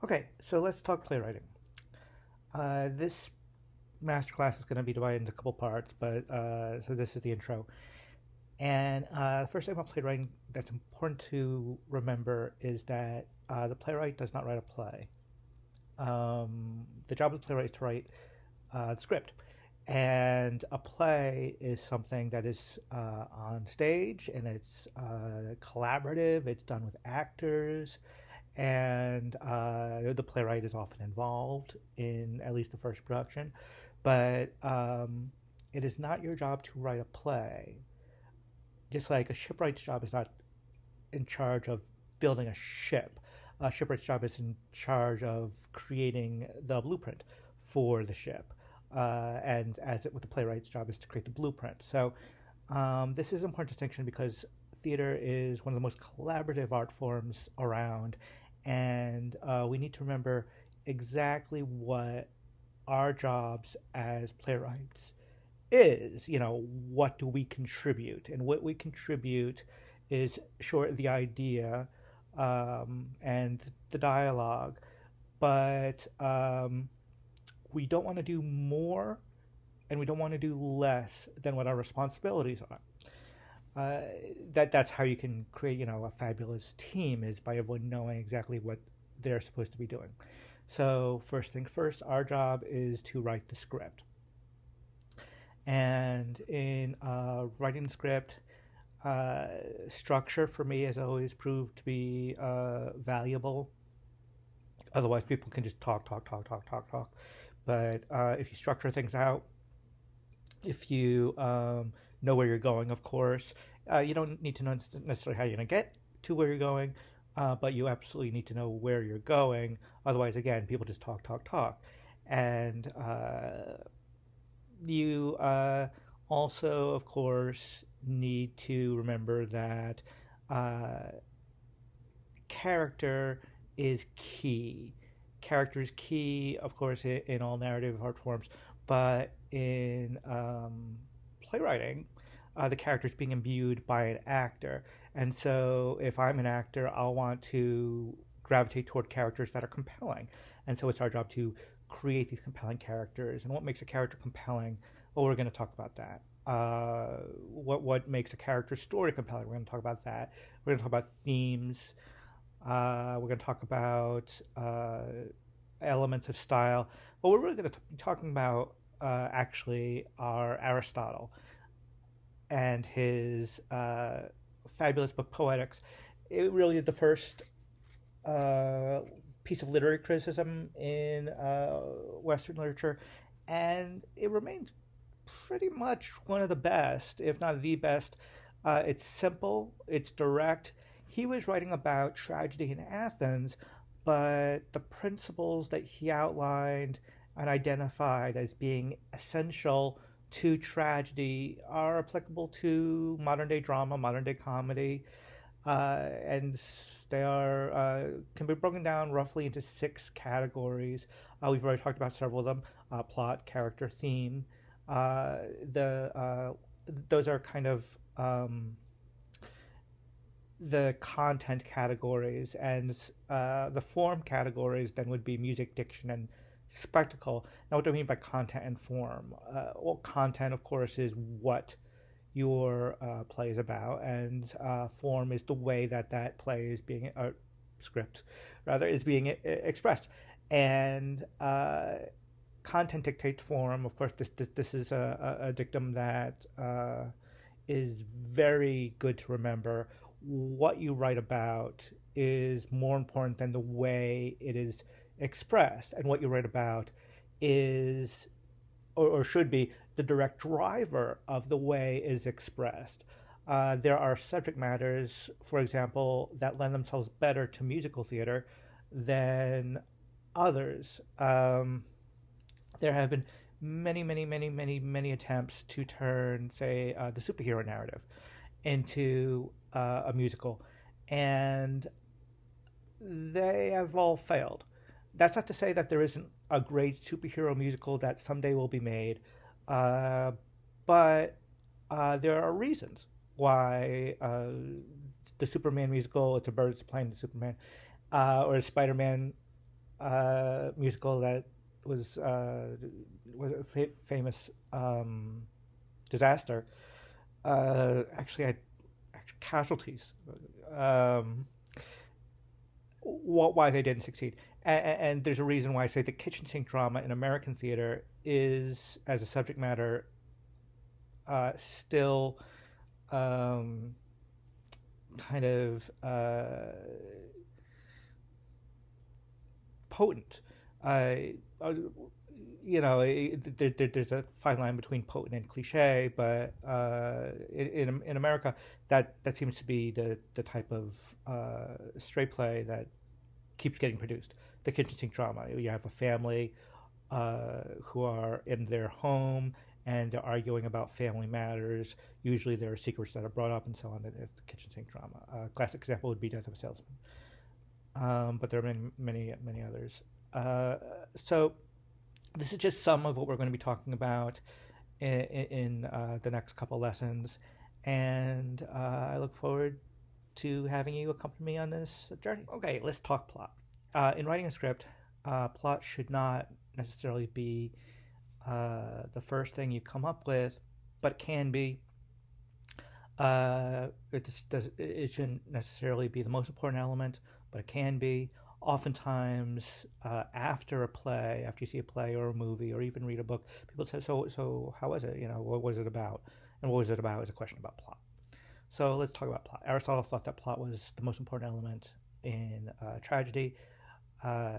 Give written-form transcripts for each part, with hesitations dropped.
Okay, so let's talk playwriting. This masterclass is going to be divided into a couple parts, but so this is the intro. And the first thing about playwriting that's important to remember is that the playwright does not write a play. The job of the playwright is to write the script. And a play is something that is on stage and it's collaborative, it's done with actors, and the playwright is often involved in at least the first production. But it is not your job to write a play. Just like a shipwright's job is not in charge of building a ship. A shipwright's job is in charge of creating the blueprint for the ship. And as it with the playwright's job is to create the blueprint. So this is an important distinction because theater is one of the most collaborative art forms around, and we need to remember exactly what our jobs as playwrights is. What do we contribute? And what we contribute is sure the idea and the dialogue, but we don't want to do more and we don't want to do less than what our responsibilities are. That's how you can create, a fabulous team is by everyone knowing exactly what they're supposed to be doing. So first thing first, our job is to write the script. And in writing the script, structure for me has always proved to be valuable. Otherwise, people can just talk, talk, talk, talk, talk, talk. But if you structure things out, if you know where you're going, of course, you don't need to know necessarily how you're going to get to where you're going, but you absolutely need to know where you're going. Otherwise, again, people just talk, talk, talk. And you also, of course, need to remember that character is key. Character is key, of course, in all narrative art forms, but in playwriting, the character is being imbued by an actor. And so if I'm an actor, I'll want to gravitate toward characters that are compelling. And so it's our job to create these compelling characters. And what makes a character compelling? Well, we're going to talk about that. What makes a character story compelling? We're going to talk about that. We're going to talk about themes. We're going to talk about elements of style. What we're really going to be talking about actually are Aristotle and his fabulous book Poetics. It really is the first piece of literary criticism in Western literature, and it remains pretty much one of the best, if not the best. It's simple, it's direct. He was writing about tragedy in Athens, but the principles that he outlined and identified as being essential to tragedy are applicable to modern day drama, modern day comedy, and they are can be broken down roughly into 6 categories. We've already talked about several of them: plot, character, theme. Those are kind of the content categories, and the form categories then would be music, diction, and spectacle. Now, what do I mean by content and form? Well, content, of course, is what your play is about, and form is the way that play is being, script rather, is being expressed. And content dictates form. Of course, this is a dictum that is very good to remember. What you write about is more important than the way it is expressed, and what you write about is or should be the direct driver of the way it is expressed. There are subject matters, for example, that lend themselves better to musical theater than others. There have been many, many, many, many, many attempts to turn, say, the superhero narrative into a musical, and they have all failed. That's not to say that there isn't a great superhero musical that someday will be made, but there are reasons why the Superman musical, it's a bird playing the Superman, or Spider-Man musical that was a famous disaster. Actually had casualties. Um, why they didn't succeed. And there's a reason why I say the kitchen sink drama in American theater is, as a subject matter, still um, kind of potent. Uh, uh, there's a fine line between potent and cliche, but in America, that seems to be the type of straight play that keeps getting produced. The kitchen sink drama. You have a family who are in their home and they're arguing about family matters. Usually there are secrets that are brought up and so on. It's the kitchen sink drama. A classic example would be Death of a Salesman. But there are many others. So this is just some of what we're going to be talking about in the next couple lessons. And I look forward to having you accompany me on this journey. Okay, let's talk plot. In writing a script, plot should not necessarily be the first thing you come up with, but it can be. It shouldn't necessarily be the most important element, but it can be. Oftentimes, after a play, after you see a play or a movie or even read a book, people say, so how was it? What was it about? And what was it about is a question about plot. So let's talk about plot. Aristotle thought that plot was the most important element in tragedy.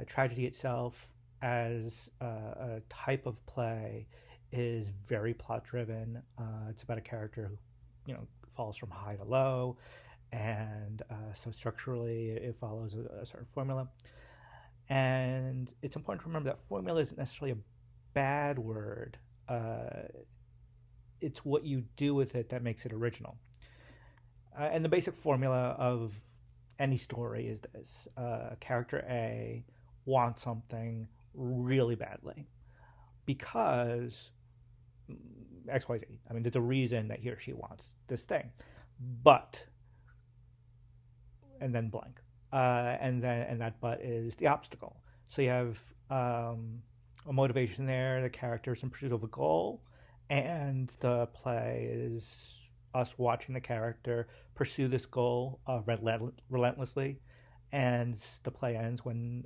Tragedy itself, as a type of play, is very plot driven. It's about a character who, falls from high to low, and so structurally it follows a certain formula. And it's important to remember that formula isn't necessarily a bad word. It's what you do with it that makes it original. And the basic formula of any story is this: character A wants something really badly because XYZ. I mean, there's a reason that he or she wants this thing, but, and then blank, and that but is the obstacle. So you have a motivation there. The character is in pursuit of a goal, and the play is us watching the character pursue this goal relentlessly, and the play ends when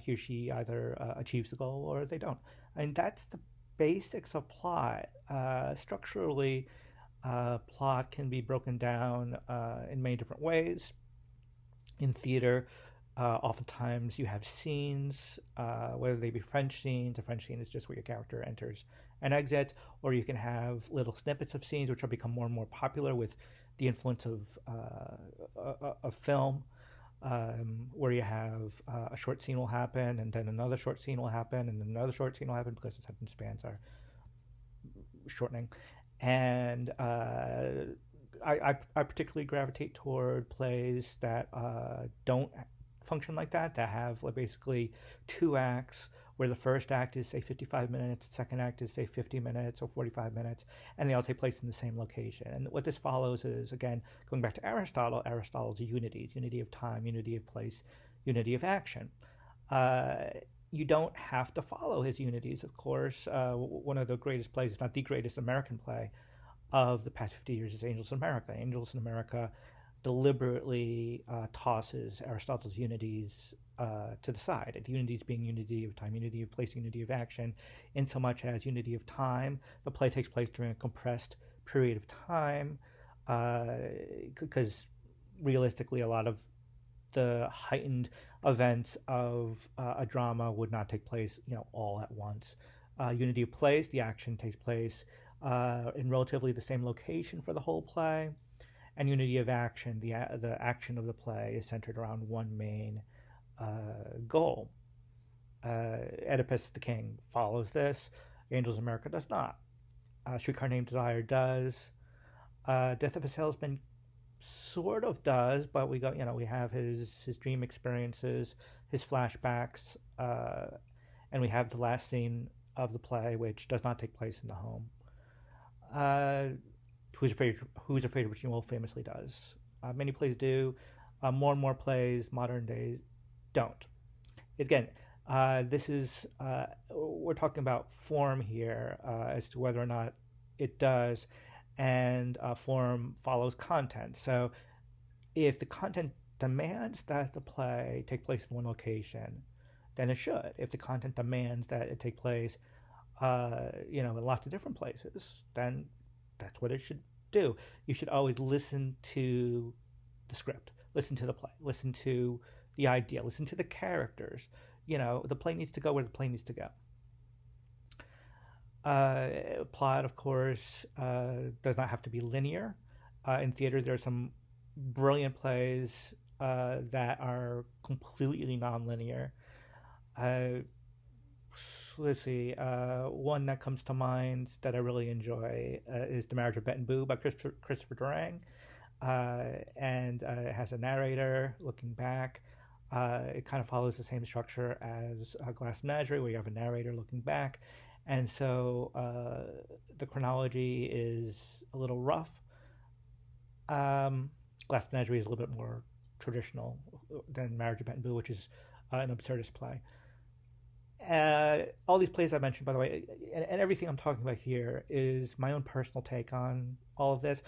he or she either achieves the goal or they don't. And that's the basics of plot. Structurally, plot can be broken down in many different ways. In theater, oftentimes you have scenes, whether they be French scenes. A French scene is just where your character enters and exits, or you can have little snippets of scenes which will become more and more popular with the influence of film, where you have a short scene will happen, and then another short scene will happen, and another short scene will happen because the attention spans are shortening. And I particularly gravitate toward plays that don't function like that have basically two acts, where the first act is, say, 55 minutes, the second act is, say, 50 minutes or 45 minutes, and they all take place in the same location. And what this follows is, again, going back to Aristotle's unities: unity of time, unity of place, unity of action. You don't have to follow his unities, of course. One of the greatest plays, if not the greatest American play of the past 50 years, is Angels in America. Angels in America deliberately tosses Aristotle's unities to the side. And unities being unity of time, unity of place, unity of action, in so much as unity of time, the play takes place during a compressed period of time, because realistically a lot of the heightened events of a drama would not take place, all at once. Unity of place, the action takes place in relatively the same location for the whole play. And unity of action, the action of the play is centered around one main goal. Oedipus the King follows this. Angels in America does not. Streetcar Named Desire does. Death of a Salesman sort of does, but we have his dream experiences, his flashbacks, and we have the last scene of the play, which does not take place in the home. Who's Afraid of Virginia Woolf famously does. Many plays do. More and more plays, modern days, don't. Again, This is we're talking about form here as to whether or not it does, and form follows content. So if the content demands that the play take place in one location, then it should. If the content demands that it take place, in lots of different places, then that's what it should do. You should always listen to the script, listen to the play, listen to the idea, listen to the characters. The play needs to go where the play needs to go. Plot, of course, does not have to be linear. In theater, there are some brilliant plays that are completely nonlinear. Uh, let's see. One that comes to mind that I really enjoy is The Marriage of Bet and Boo by Christopher Durang. And it has a narrator looking back. It kind of follows the same structure as Glass Menagerie, where you have a narrator looking back. And so the chronology is a little rough. Glass Menagerie is a little bit more traditional than Marriage of Bet and Boo, which is an absurdist play. All these plays I mentioned, by the way, and everything I'm talking about here is my own personal take on all of this.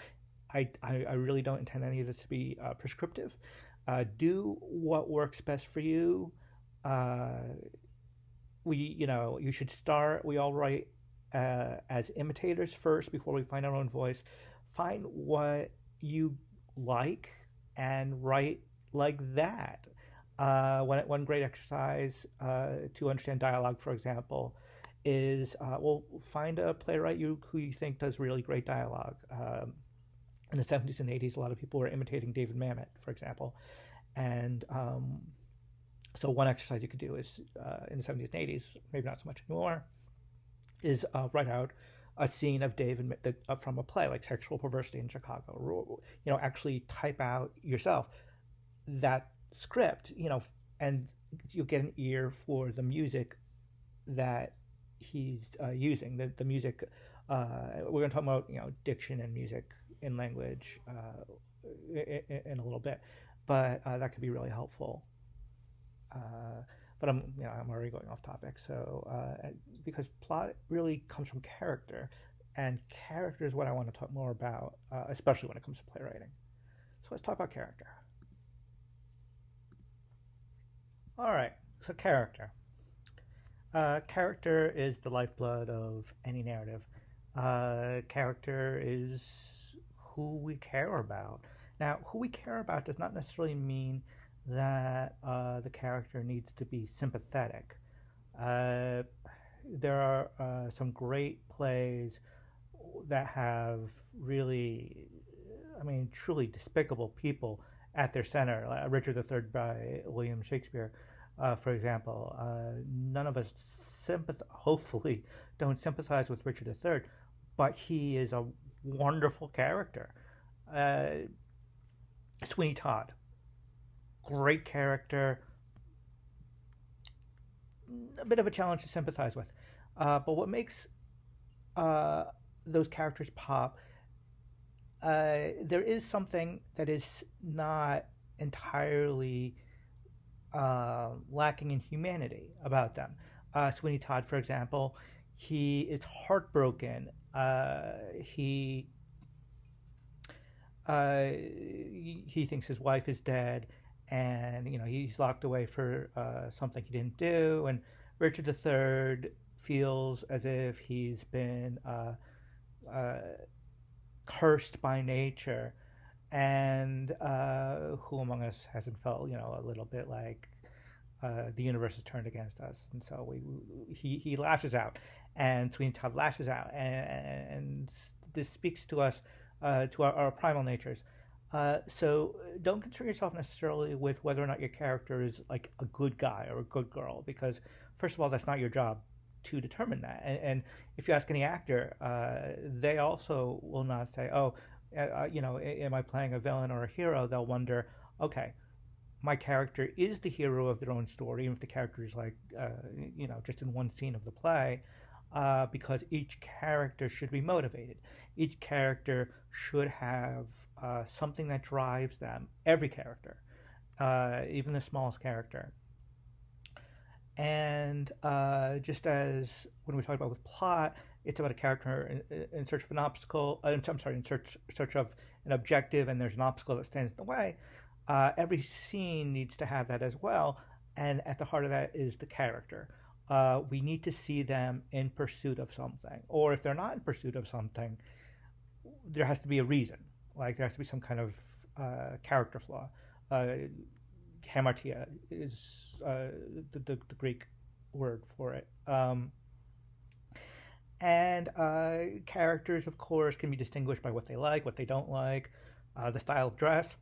I really don't intend any of this to be prescriptive. Do what works best for you. You should start. We all write as imitators first before we find our own voice. Find what you like and write like that. One great exercise to understand dialogue, for example, is find a playwright who you think does really great dialogue. In the 70s and 80s, a lot of people were imitating David Mamet, for example. And so one exercise you could do is, in the 70s and 80s, maybe not so much anymore, is write out a scene of David from a play, like Sexual Perversity in Chicago. Actually type out yourself that script, and you'll get an ear for the music that he's using. The music, we're going to talk about, diction and music in language in a little bit, but that could be really helpful. But I'm already going off topic. So because plot really comes from character, and character is what I want to talk more about, especially when it comes to playwriting. So let's talk about character. All right, so character. Character is the lifeblood of any narrative. Character is who we care about. Now, who we care about does not necessarily mean that the character needs to be sympathetic. There are some great plays that have really, truly despicable people at their center. Richard III by William Shakespeare, for example. None of us hopefully don't sympathize with Richard III, but he is a wonderful character. Sweeney Todd, great character, a bit of a challenge to sympathize with. But what makes those characters pop, there is something that is not entirely lacking in humanity about them. Sweeney Todd, for example, he is heartbroken. He thinks his wife is dead, and he's locked away for something he didn't do. And Richard III feels as if he's been cursed by nature, and who among us hasn't felt a little bit like the universe has turned against us? And so he lashes out, and Sweeney Todd lashes out, and this speaks to us, to our primal natures. So don't concern yourself necessarily with whether or not your character is like a good guy or a good girl, because first of all, that's not your job to determine that. And if you ask any actor, they also will not say, oh, am I playing a villain or a hero? They'll wonder, okay, my character is the hero of their own story, even if the character is like, just in one scene of the play, because each character should be motivated. Each character should have something that drives them. Every character, even the smallest character. And just as when we talk about with plot, it's about a character in search of an obstacle. I'm sorry, in search of an objective, and there's an obstacle that stands in the way. Every scene needs to have that as well, and at the heart of that is the character. We need to see them in pursuit of something, or if they're not in pursuit of something, there has to be a reason. Like there has to be some kind of character flaw. Hamartia is the Greek word for it. And characters, of course, can be distinguished by what they like, what they don't like, the style of dress.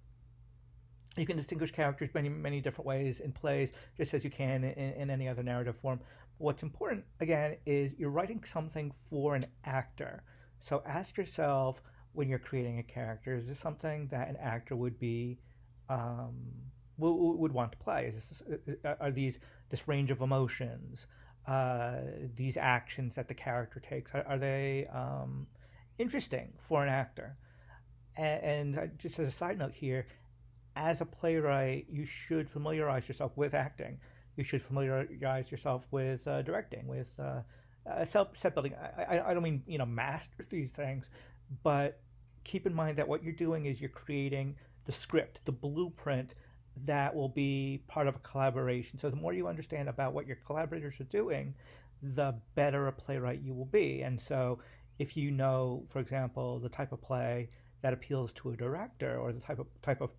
You can distinguish characters many different ways in plays, just as you can in any other narrative form. What's important, again, is you're writing something for an actor. So ask yourself when you're creating a character, is this something that an actor would be would want to play? Are these this range of emotions, these actions that the character takes? Are they interesting for an actor? And just as a side note here, as a playwright, you should familiarize yourself with acting. You should familiarize yourself with directing, with set building. I don't mean master these things, but keep in mind that what you're doing is you're creating the script, the blueprint that will be part of a collaboration. So the more you understand about what your collaborators are doing, the better a playwright you will be. And so if you know, for example, the type of play that appeals to a director, or the type of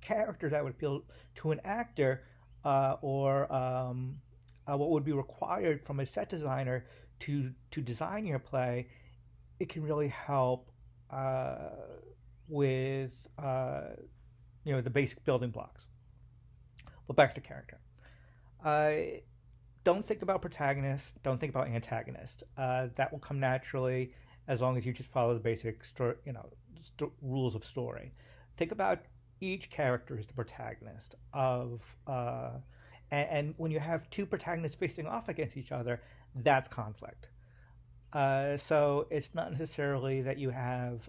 character that would appeal to an actor, or what would be required from a set designer to design your play, it can really help with the basic building blocks. But back to character. Don't think about protagonists. Don't think about antagonists. That will come naturally as long as you just follow the basic rules of story. Think about each character as the protagonist of, and when you have two protagonists facing off against each other, that's conflict. So it's not necessarily that you have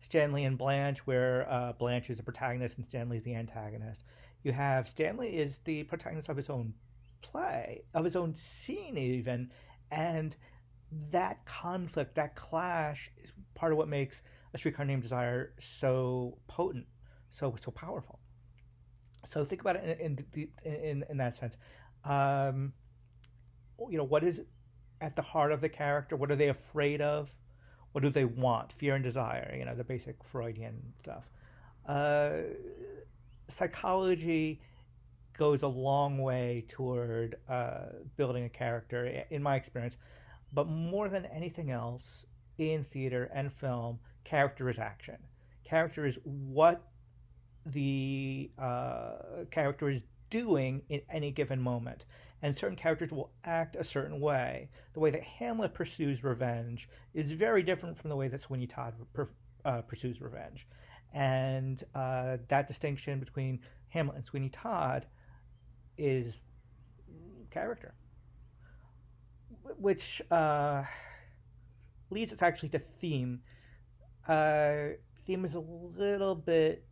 Stanley and Blanche, where Blanche is the protagonist and Stanley is the antagonist. You have Stanley is the protagonist of his own play, of his own scene even, and that conflict, that clash, is part of what makes A Streetcar Named Desire so potent, so powerful. So think about it in that sense. What is at the heart of the character? What are they afraid of? What do they want? Fear and desire, the basic Freudian stuff. Psychology goes a long way toward building a character, in my experience. But more than anything else, in theater and film, character is action. Character is what the character is doing in any given moment. And certain characters will act a certain way. The way that Hamlet pursues revenge is very different from the way that Sweeney Todd pursues revenge. And that distinction between Hamlet and Sweeney Todd is character. Which leads us actually to theme. Theme is a little bit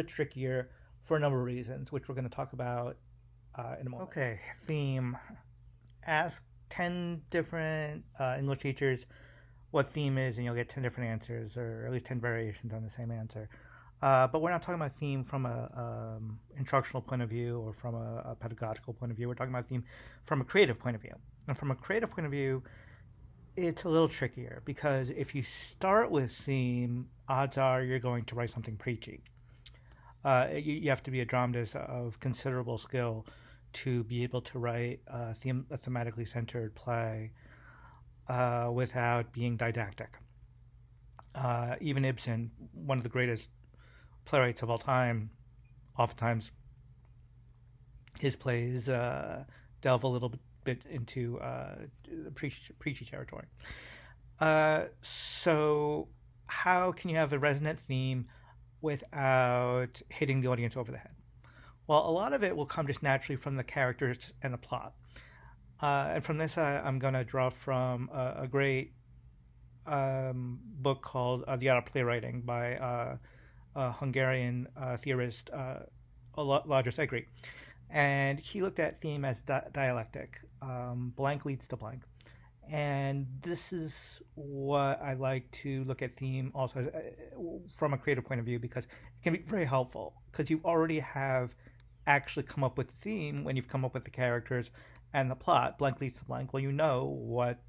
trickier for a number of reasons, which we're going to talk about in a moment. Okay, theme. Ask 10 different English teachers what theme is, and you'll get 10 different answers, or at least 10 variations on the same answer. But we're not talking about theme from a instructional point of view or from a pedagogical point of view. We're talking about theme from a creative point of view. And from a creative point of view, it's a little trickier, because if you start with theme, odds are you're going to write something preachy. You have to be a dramatist of considerable skill to be able to write a thematically centered play without being didactic. Even Ibsen, one of the greatest playwrights of all time, oftentimes his plays delve a little bit into preachy territory. So how can you have a resonant theme without hitting the audience over the head? Well, a lot of it will come just naturally from the characters and the plot. And from this, I'm going to draw from a great book called The Art of Playwriting by a Hungarian theorist, Lajos Egri. And he looked at theme as dialectic. Blank leads to blank. And this is what I like to look at theme also from a creative point of view, because it can be very helpful because you already have actually come up with the theme when you've come up with the characters and the plot. Blank leads to blank. Well, you know what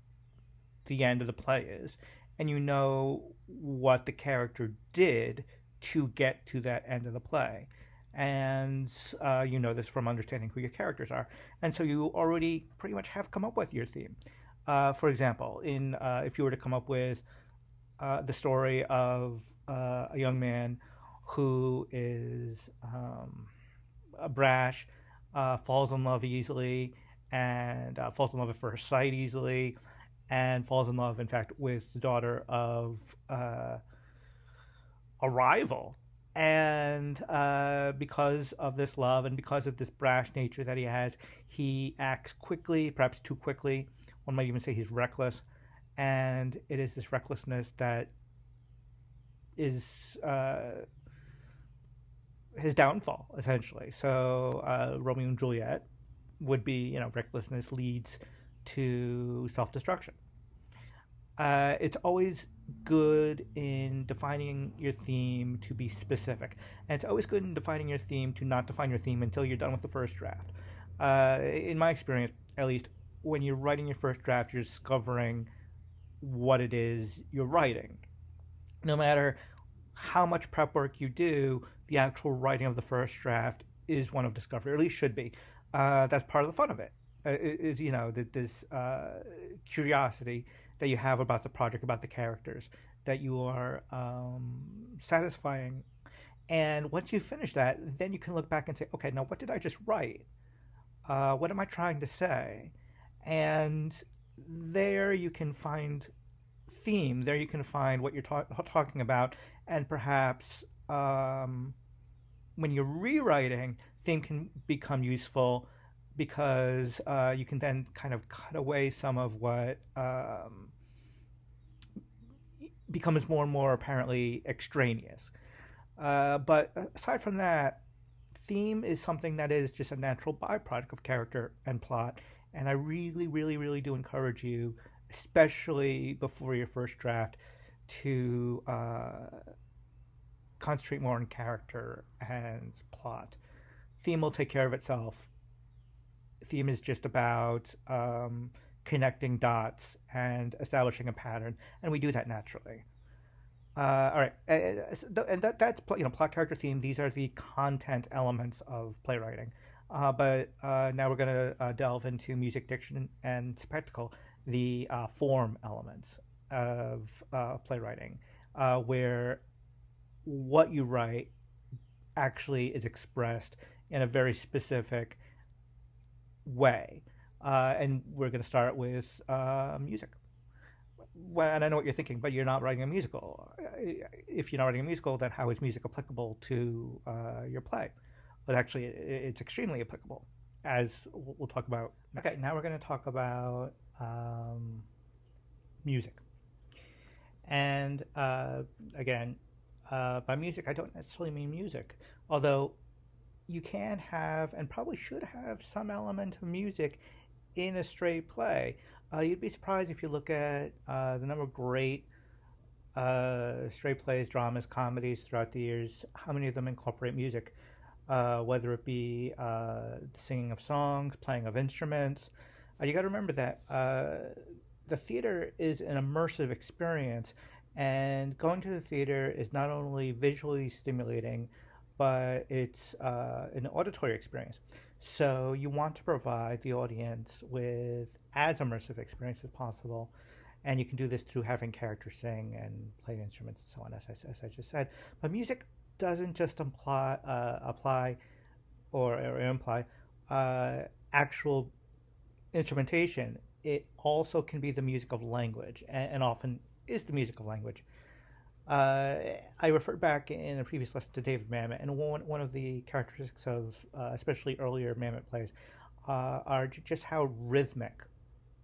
the end of the play is, and you know what the character did to get to that end of the play. And you know this from understanding who your characters are. And so you already pretty much have come up with your theme. For example, in if you were to come up with the story of a young man who is brash, falls in love easily, and falls in love at first sight easily, and falls in love, in fact, with the daughter of a rival. And because of this love and because of this brash nature that he has, he acts quickly, perhaps too quickly. One might even say he's reckless. And it is this recklessness that is his downfall, essentially. So Romeo and Juliet would be, recklessness leads to self-destruction. It's always good in defining your theme to be specific. And it's always good in defining your theme to not define your theme until you're done with the first draft. In my experience, at least, when you're writing your first draft, you're discovering what it is you're writing. No matter how much prep work you do, the actual writing of the first draft is one of discovery, or at least should be. That's part of the fun of it. Is this curiosity that you have about the project, about the characters, that you are satisfying. And once you finish that, then you can look back and say, okay, now what did I just write? What am I trying to say? And there you can find theme. There you can find what you're talking about. And perhaps when you're rewriting, theme can become useful because you can then kind of cut away some of what becomes more and more apparently extraneous. But aside from that, theme is something that is just a natural byproduct of character and plot. And I really, really, really do encourage you, especially before your first draft, to concentrate more on character and plot. Theme will take care of itself. Theme is just about connecting dots and establishing a pattern, and we do that naturally. All right, and that's plot, character, theme. These are the content elements of playwriting. But now we're going to delve into music, diction, and spectacle, the form elements of playwriting, where what you write actually is expressed in a very specific way. And we're going to start with music. Well, and I know what you're thinking, but you're not writing a musical. If you're not writing a musical, then how is music applicable to your play? But actually, it's extremely applicable, as we'll talk about. Okay, now we're going to talk about music. And again, by music, I don't necessarily mean music, although you can have and probably should have some element of music in a straight play. You'd be surprised if you look at the number of great straight plays, dramas, comedies throughout the years, how many of them incorporate music, whether it be singing of songs, playing of instruments. You got to remember that the theater is an immersive experience, and going to the theater is not only visually stimulating, but it's an auditory experience. So you want to provide the audience with as immersive experience as possible, and you can do this through having characters sing and play instruments and so on, as I just said. But music doesn't just apply or imply actual instrumentation. It also can be the music of language, and often is the music of language. I referred back in a previous lesson to David Mamet, and one of the characteristics of especially earlier Mamet plays are just how rhythmic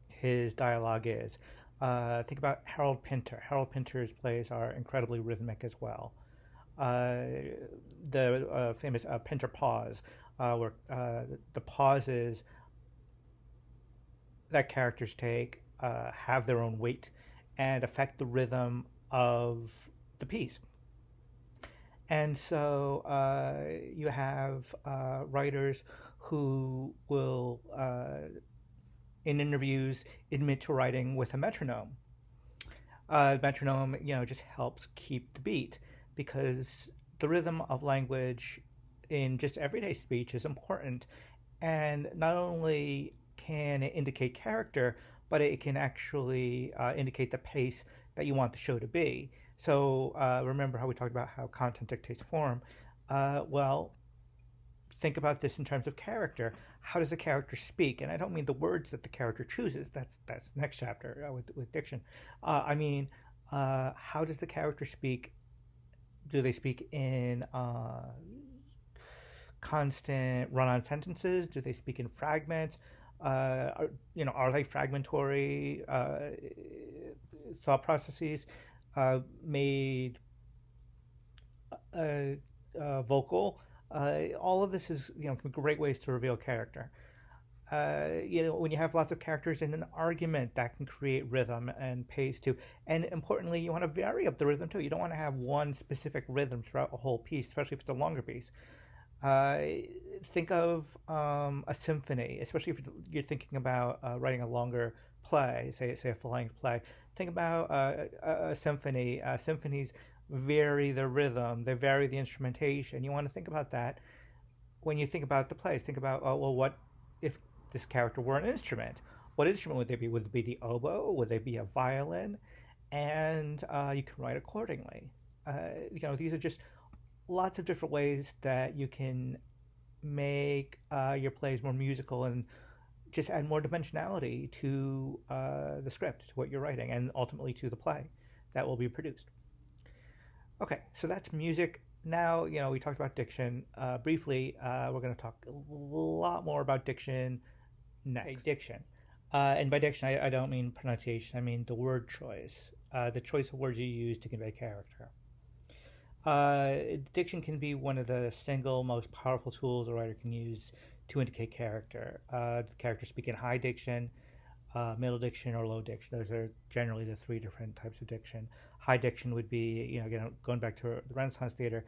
his dialogue is. Think about Harold Pinter. Harold Pinter's plays are incredibly rhythmic as well. The famous Pinter pause where the pauses that characters take have their own weight and affect the rhythm of the piece. And so you have writers who will, in interviews, admit to writing with a metronome. Metronome, just helps keep the beat because the rhythm of language in just everyday speech is important. And not only can it indicate character, but it can actually indicate the pace that you want the show to be. So remember how we talked about how content dictates form? Well, think about this in terms of character. How does a character speak? And I don't mean the words that the character chooses. That's next chapter with diction. I mean, how does the character speak? Do they speak in constant run-on sentences? Do they speak in fragments? Are they fragmentary thought processes made vocal? All of this is great ways to reveal character. When you have lots of characters in an argument, that can create rhythm and pace too. And importantly, you want to vary up the rhythm too. You don't want to have one specific rhythm throughout a whole piece, especially if it's a longer piece. Think of a symphony, especially if you're thinking about writing a longer play, say a full-length play. Think about a symphony. Symphonies vary the rhythm, they vary the instrumentation. You want to think about that when you think about the plays. Think about, what if this character were an instrument? What instrument would they be? Would it be the oboe? Would they be a violin? And you can write accordingly. These are just lots of different ways that you can make your plays more musical and just add more dimensionality to the script, to what you're writing, and ultimately to the play that will be produced. Okay, so that's music. Now, we talked about diction briefly. We're going to talk a lot more about diction next. Diction. And by diction, I don't mean pronunciation. I mean the word choice, the choice of words you use to convey character. Diction can be one of the single most powerful tools a writer can use to indicate character. The characters speak in high diction, middle diction, or low diction. Those are generally the three different types of diction. High diction would be, again, going back to the Renaissance theater,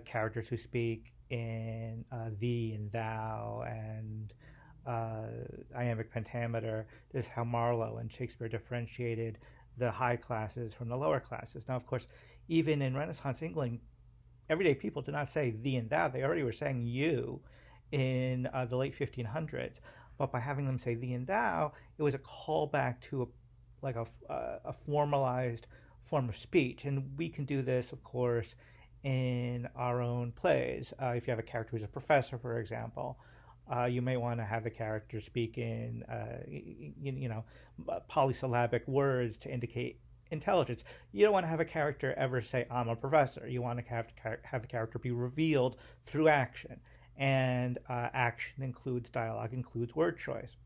characters who speak in thee and thou and iambic pentameter. This is how Marlowe and Shakespeare differentiated the high classes from the lower classes. Now, of course, even in Renaissance England, everyday people did not say thee and thou. They already were saying you in the late 1500s. But by having them say thee and thou, it was a callback to a formalized form of speech. And we can do this, of course, in our own plays. If you have a character who's a professor, for example, you may want to have the character speak in, polysyllabic words to indicate intelligence. You don't want to have a character ever say, I'm a professor. You want to have the character be revealed through action. And action includes dialogue, includes word choice.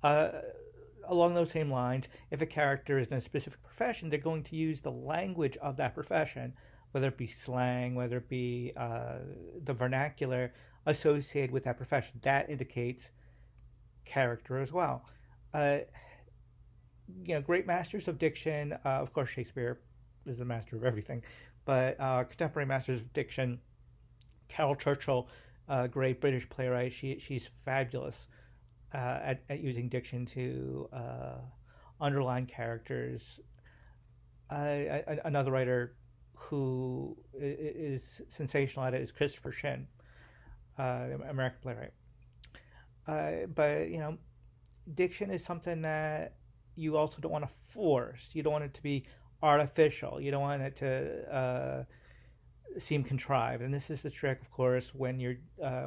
Along those same lines, if a character is in a specific profession, they're going to use the language of that profession, whether it be slang, whether it be the vernacular associated with that profession. That indicates character as well. Great masters of diction, of course, Shakespeare is the master of everything, but contemporary masters of diction, Carol Churchill, great British playwright, she's fabulous at using diction to underline characters. Another writer who is sensational at it is Christopher Shin, American playwright. But diction is something that you also don't want to force. You don't want it to be artificial. You don't want it to seem contrived. And this is the trick, of course, when you're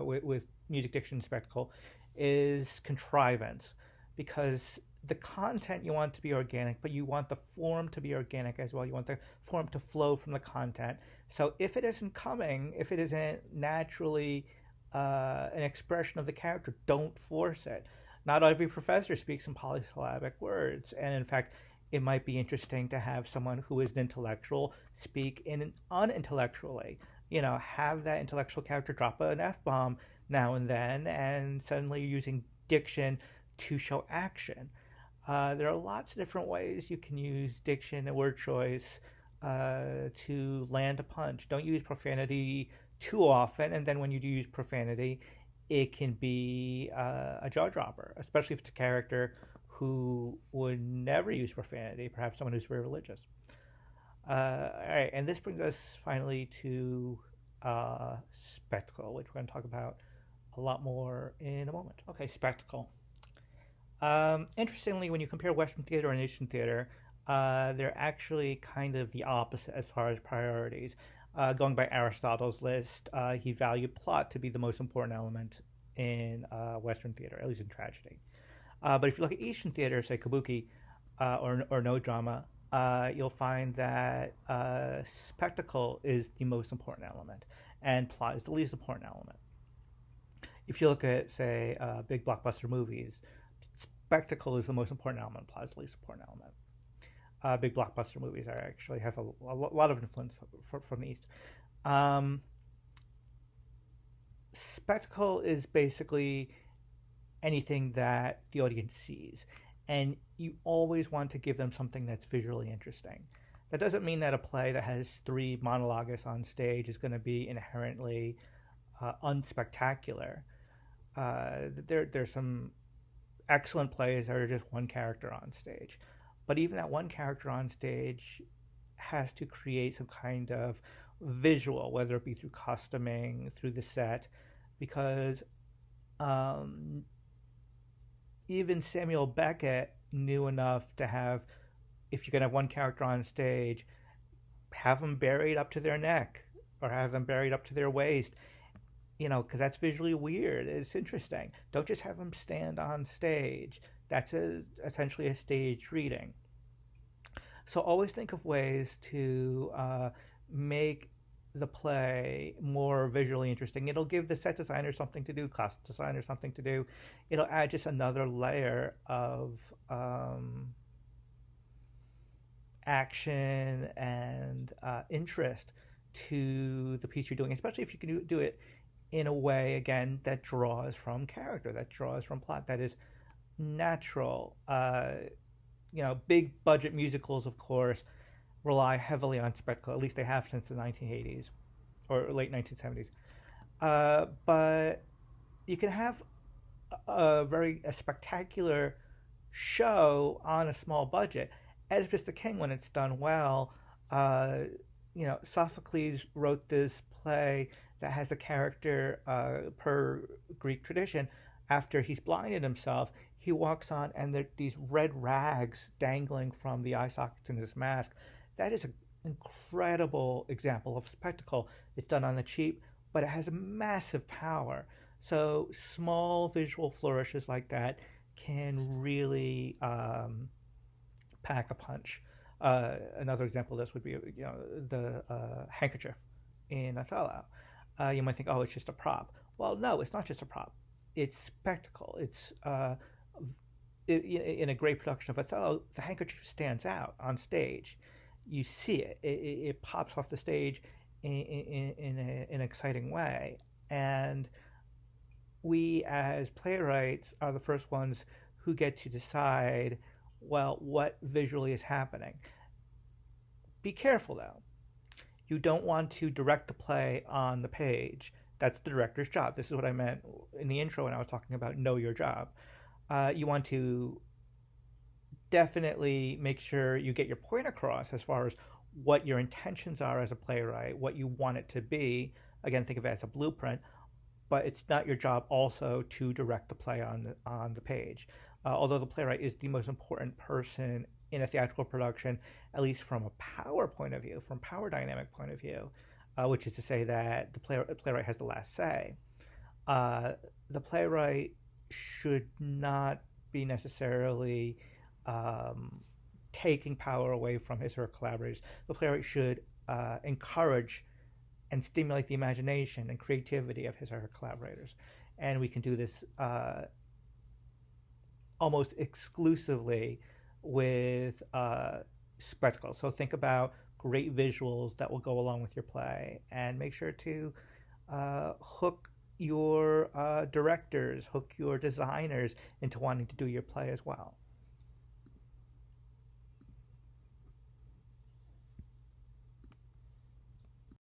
with music, diction, and spectacle, is contrivance, because the content you want to be organic, but you want the form to be organic as well. You want the form to flow from the content. So if it isn't coming, if it isn't naturally an expression of the character, don't force it. Not every professor speaks in polysyllabic words, and in fact, it might be interesting to have someone who is an intellectual speak in an unintellectually. have that intellectual character drop an F bomb now and then, and suddenly you're using diction to show action. There are lots of different ways you can use diction and word choice to land a punch. Don't use profanity too often, and then when you do use profanity, it can be a jaw dropper, especially if it's a character who would never use profanity, perhaps someone who's very religious. All right, and this brings us finally to spectacle, which we're going to talk about a lot more in a moment. Okay, spectacle. Interestingly, when you compare Western theater and Asian theater, they're actually kind of the opposite as far as priorities. Going by Aristotle's list, he valued plot to be the most important element in Western theater, at least in tragedy. But if you look at Eastern theater, say kabuki or no drama, you'll find that spectacle is the most important element, and plot is the least important element. If you look at, say, big blockbuster movies, spectacle is the most important element, plot is the least important element. Big blockbuster movies are actually have a lot of influence from the East. Spectacle is basically anything that the audience sees, and you always want to give them something that's visually interesting. That doesn't mean that a play that has three monologuists on stage is going to be inherently unspectacular. There's some excellent plays that are just one character on stage. But even that one character on stage has to create some kind of visual, whether it be through costuming, through the set, because even Samuel Beckett knew enough to have, if you're going to have one character on stage, have them buried up to their neck or have them buried up to their waist, because that's visually weird. It's interesting. Don't just have them stand on stage. That's essentially a stage reading. So always think of ways to make the play more visually interesting. It'll give the set designer something to do, costume designer something to do. It'll add just another layer of action and interest to the piece you're doing, especially if you can do it in a way, again, that draws from character, that draws from plot, that is natural. Big budget musicals, of course, rely heavily on spectacle. At least they have since the 1980s or late 1970s. But you can have a spectacular show on a small budget. Oedipus the King, when it's done well, Sophocles wrote this play that has a character, per Greek tradition, after he's blinded himself, he walks on and there are these red rags dangling from the eye sockets in his mask. That is an incredible example of spectacle. It's done on the cheap, but it has a massive power. So small visual flourishes like that can really pack a punch. Another example of this would be, the handkerchief in Othello. You might think, oh, it's just a prop. Well, no, it's not just a prop. It's spectacle. It's in a great production of Othello, the handkerchief stands out on stage. You see it. It pops off the stage in an exciting way. And we, as playwrights, are the first ones who get to decide, well, what visually is happening. Be careful, though. You don't want to direct the play on the page. That's the director's job. This is what I meant in the intro when I was talking about know your job. You want to definitely make sure you get your point across as far as what your intentions are as a playwright, what you want it to be. Again, think of it as a blueprint, but it's not your job also to direct the play on the page. Although the playwright is the most important person in a theatrical production, at least from a power point of view, from power dynamic point of view, which is to say that the playwright has the last say. The playwright should not be necessarily taking power away from his or her collaborators. The playwright should encourage and stimulate the imagination and creativity of his or her collaborators. And we can do this almost exclusively with spectacle. So think about great visuals that will go along with your play, and make sure to hook your directors, hook your designers into wanting to do your play as well.